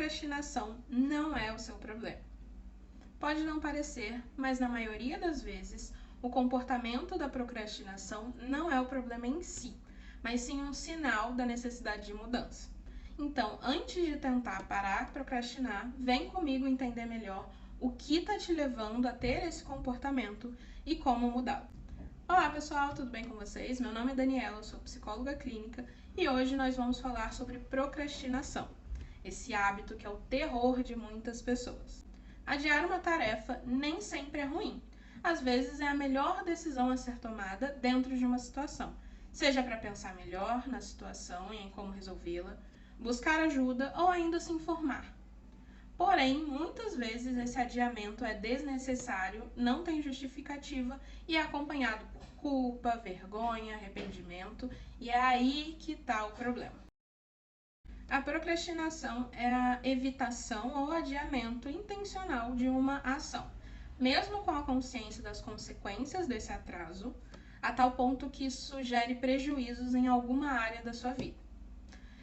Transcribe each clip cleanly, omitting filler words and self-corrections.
procrastinação não é o seu problema. Pode não parecer, mas na maioria das vezes, o comportamento da procrastinação não é o problema em si, mas sim um sinal da necessidade de mudança. Então, antes de tentar parar de procrastinar, vem comigo entender melhor o que está te levando a ter esse comportamento e como mudá-lo. Olá pessoal, tudo bem com vocês? Meu nome é Daniela, eu sou psicóloga clínica e hoje nós vamos falar sobre procrastinação, esse hábito que é o terror de muitas pessoas. Adiar uma tarefa nem sempre é ruim, às vezes é a melhor decisão a ser tomada dentro de uma situação, seja para pensar melhor na situação e em como resolvê-la, buscar ajuda ou ainda se informar. Porém, muitas vezes esse adiamento é desnecessário, não tem justificativa e é acompanhado por culpa, vergonha, arrependimento, e é aí que está o problema. A procrastinação é a evitação ou adiamento intencional de uma ação, mesmo com a consciência das consequências desse atraso, a tal ponto que isso gere prejuízos em alguma área da sua vida.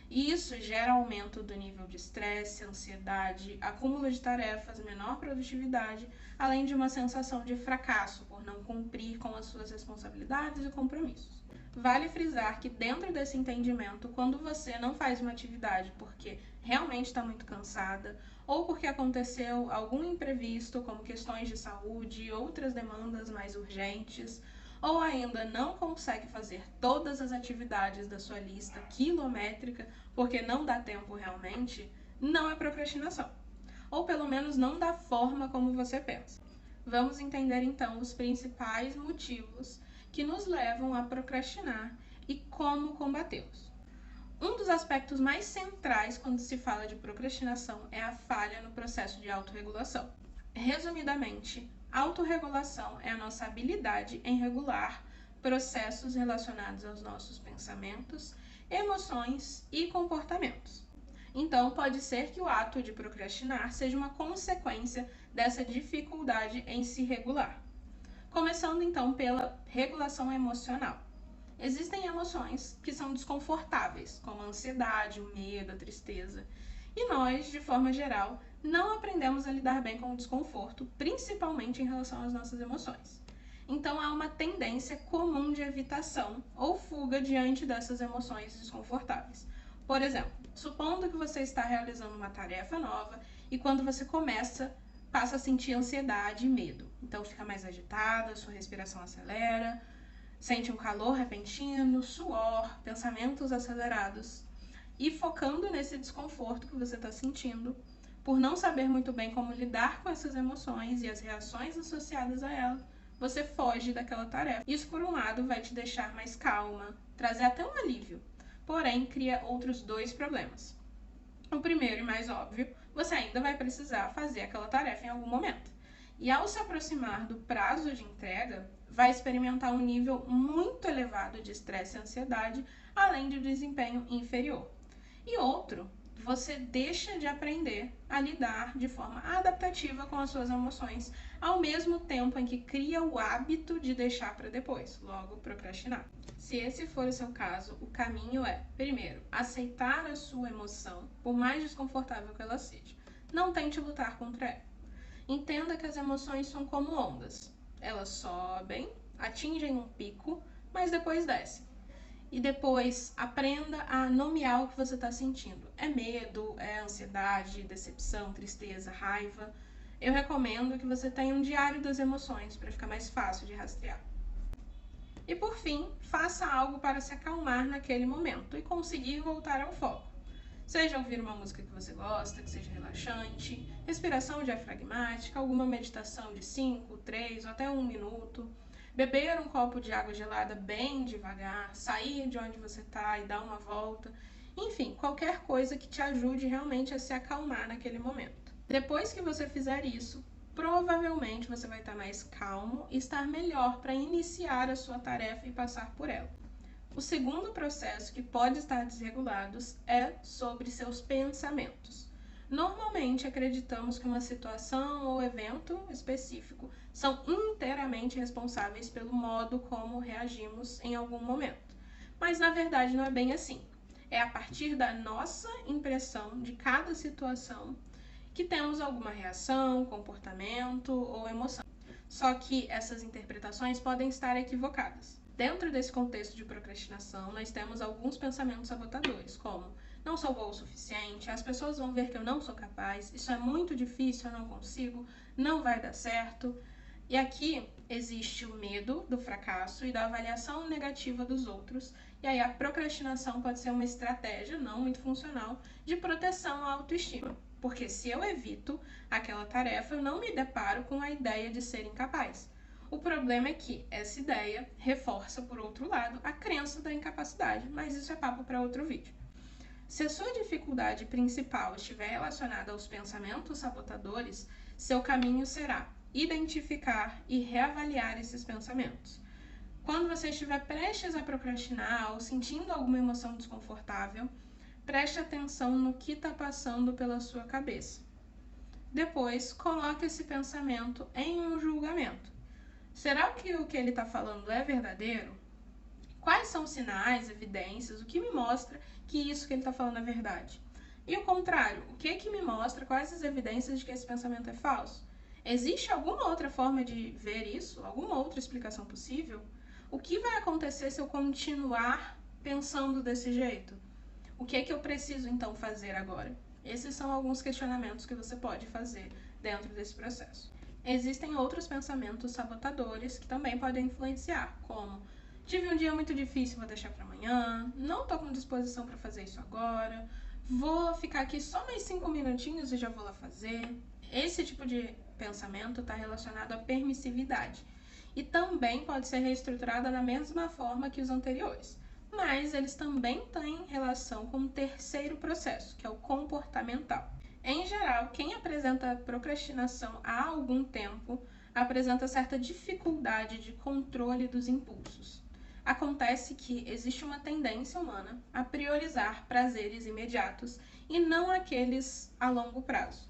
E isso gera aumento do nível de estresse, ansiedade, acúmulo de tarefas, menor produtividade, além de uma sensação de fracasso por não cumprir com as suas responsabilidades e compromissos. Vale frisar que dentro desse entendimento, quando você não faz uma atividade porque realmente está muito cansada, ou porque aconteceu algum imprevisto, como questões de saúde, outras demandas mais urgentes, ou ainda não consegue fazer todas as atividades da sua lista quilométrica porque não dá tempo realmente, não é procrastinação. Ou pelo menos não da forma como você pensa. Vamos entender então os principais motivos que nos levam a procrastinar e como combatê-los. Um dos aspectos mais centrais quando se fala de procrastinação é a falha no processo de autorregulação. Resumidamente, autorregulação é a nossa habilidade em regular processos relacionados aos nossos pensamentos, emoções e comportamentos. Então, pode ser que o ato de procrastinar seja uma consequência dessa dificuldade em se regular. Começando então pela regulação emocional. Existem emoções que são desconfortáveis, como a ansiedade, o medo, a tristeza, e nós, de forma geral, não aprendemos a lidar bem com o desconforto, principalmente em relação às nossas emoções. Então, há uma tendência comum de evitação ou fuga diante dessas emoções desconfortáveis. Por exemplo, supondo que você está realizando uma tarefa nova e quando você começa, passa a sentir ansiedade e medo. Então, fica mais agitada, sua respiração acelera, sente um calor repentino, suor, pensamentos acelerados. E focando nesse desconforto que você está sentindo, por não saber muito bem como lidar com essas emoções e as reações associadas a elas, você foge daquela tarefa. Isso, por um lado, vai te deixar mais calma, trazer até um alívio, porém cria outros dois problemas. O primeiro e mais óbvio, você ainda vai precisar fazer aquela tarefa em algum momento. E ao se aproximar do prazo de entrega, vai experimentar um nível muito elevado de estresse e ansiedade, além de desempenho inferior. E outro, você deixa de aprender a lidar de forma adaptativa com as suas emoções, ao mesmo tempo em que cria o hábito de deixar para depois, logo procrastinar. Se esse for o seu caso, o caminho é, primeiro, aceitar a sua emoção, por mais desconfortável que ela seja. Não tente lutar contra ela. Entenda que as emoções são como ondas. Elas sobem, atingem um pico, mas depois descem. E depois aprenda a nomear o que você está sentindo. É medo, é ansiedade, decepção, tristeza, raiva. Eu recomendo que você tenha um diário das emoções para ficar mais fácil de rastrear. E por fim, faça algo para se acalmar naquele momento e conseguir voltar ao foco. Seja ouvir uma música que você gosta, que seja relaxante, respiração diafragmática, alguma meditação de 5, 3 ou até 1 minuto, beber um copo de água gelada bem devagar, sair de onde você está e dar uma volta, enfim, qualquer coisa que te ajude realmente a se acalmar naquele momento. Depois que você fizer isso, provavelmente você vai estar mais calmo e estar melhor para iniciar a sua tarefa e passar por ela. O segundo processo que pode estar desregulado é sobre seus pensamentos. Normalmente acreditamos que uma situação ou evento específico são inteiramente responsáveis pelo modo como reagimos em algum momento. Mas na verdade não é bem assim. É a partir da nossa impressão de cada situação que temos alguma reação, comportamento ou emoção. Só que essas interpretações podem estar equivocadas. Dentro desse contexto de procrastinação, nós temos alguns pensamentos sabotadores, como não sou boa o suficiente, as pessoas vão ver que eu não sou capaz, isso é muito difícil, eu não consigo, não vai dar certo. E aqui existe o medo do fracasso e da avaliação negativa dos outros, e aí a procrastinação pode ser uma estratégia não muito funcional de proteção à autoestima. Porque se eu evito aquela tarefa, eu não me deparo com a ideia de ser incapaz. O problema é que essa ideia reforça, por outro lado, a crença da incapacidade, mas isso é papo para outro vídeo. Se a sua dificuldade principal estiver relacionada aos pensamentos sabotadores, seu caminho será identificar e reavaliar esses pensamentos. Quando você estiver prestes a procrastinar ou sentindo alguma emoção desconfortável, preste atenção no que está passando pela sua cabeça. Depois, coloque esse pensamento em um julgamento. Será que o que ele está falando é verdadeiro? Quais são os sinais, evidências, o que me mostra que isso que ele está falando é verdade? E o contrário, o que me mostra, quais as evidências de que esse pensamento é falso? Existe alguma outra forma de ver isso? Alguma outra explicação possível? O que vai acontecer se eu continuar pensando desse jeito? O que é que eu preciso então fazer agora? Esses são alguns questionamentos que você pode fazer dentro desse processo. Existem outros pensamentos sabotadores que também podem influenciar, como tive um dia muito difícil, vou deixar para amanhã, não estou com disposição para fazer isso agora, vou ficar aqui só mais 5 minutinhos e já vou lá fazer. Esse tipo de pensamento está relacionado à permissividade e também pode ser reestruturada da mesma forma que os anteriores. Mas eles também têm relação com o terceiro processo, que é o comportamental. Em geral, quem apresenta procrastinação há algum tempo apresenta certa dificuldade de controle dos impulsos. Acontece que existe uma tendência humana a priorizar prazeres imediatos e não aqueles a longo prazo.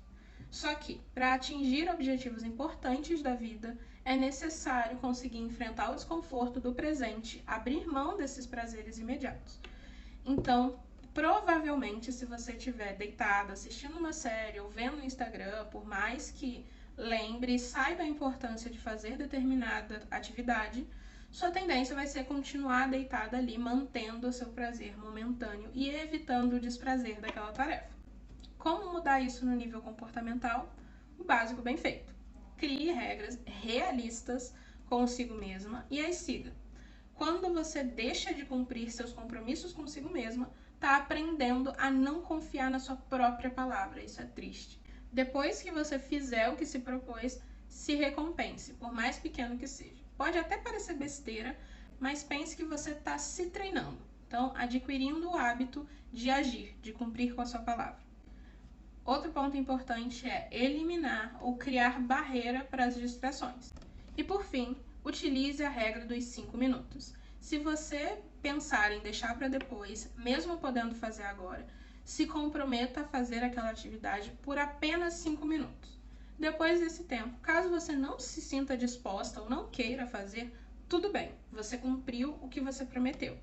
Só que, para atingir objetivos importantes da vida, é necessário conseguir enfrentar o desconforto do presente, abrir mão desses prazeres imediatos. Então, provavelmente, se você estiver deitado, assistindo uma série ou vendo no Instagram, por mais que lembre e saiba a importância de fazer determinada atividade, sua tendência vai ser continuar deitada ali, mantendo o seu prazer momentâneo e evitando o desprazer daquela tarefa. Como mudar isso no nível comportamental? O básico bem feito. Crie regras realistas consigo mesma e as siga. Quando você deixa de cumprir seus compromissos consigo mesma, está aprendendo a não confiar na sua própria palavra. Isso é triste. Depois que você fizer o que se propôs, se recompense, por mais pequeno que seja. Pode até parecer besteira, mas pense que você está se treinando. Então, adquirindo o hábito de agir, de cumprir com a sua palavra. Outro ponto importante é eliminar ou criar barreira para as distrações. E por fim, utilize a regra dos 5 minutos. Se você pensar em deixar para depois, mesmo podendo fazer agora, se comprometa a fazer aquela atividade por apenas 5 minutos. Depois desse tempo, caso você não se sinta disposta ou não queira fazer, tudo bem, você cumpriu o que você prometeu.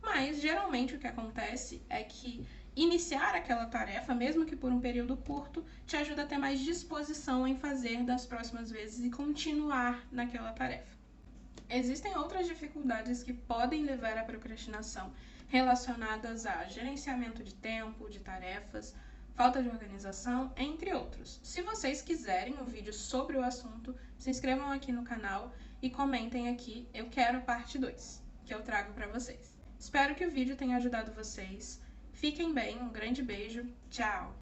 Mas geralmente o que acontece é que iniciar aquela tarefa, mesmo que por um período curto, te ajuda a ter mais disposição em fazer das próximas vezes e continuar naquela tarefa. Existem outras dificuldades que podem levar à procrastinação relacionadas a gerenciamento de tempo, de tarefas, falta de organização, entre outros. Se vocês quiserem um vídeo sobre o assunto, se inscrevam aqui no canal e comentem aqui, eu quero parte 2, que eu trago para vocês. Espero que o vídeo tenha ajudado vocês. Fiquem bem, um grande beijo, tchau!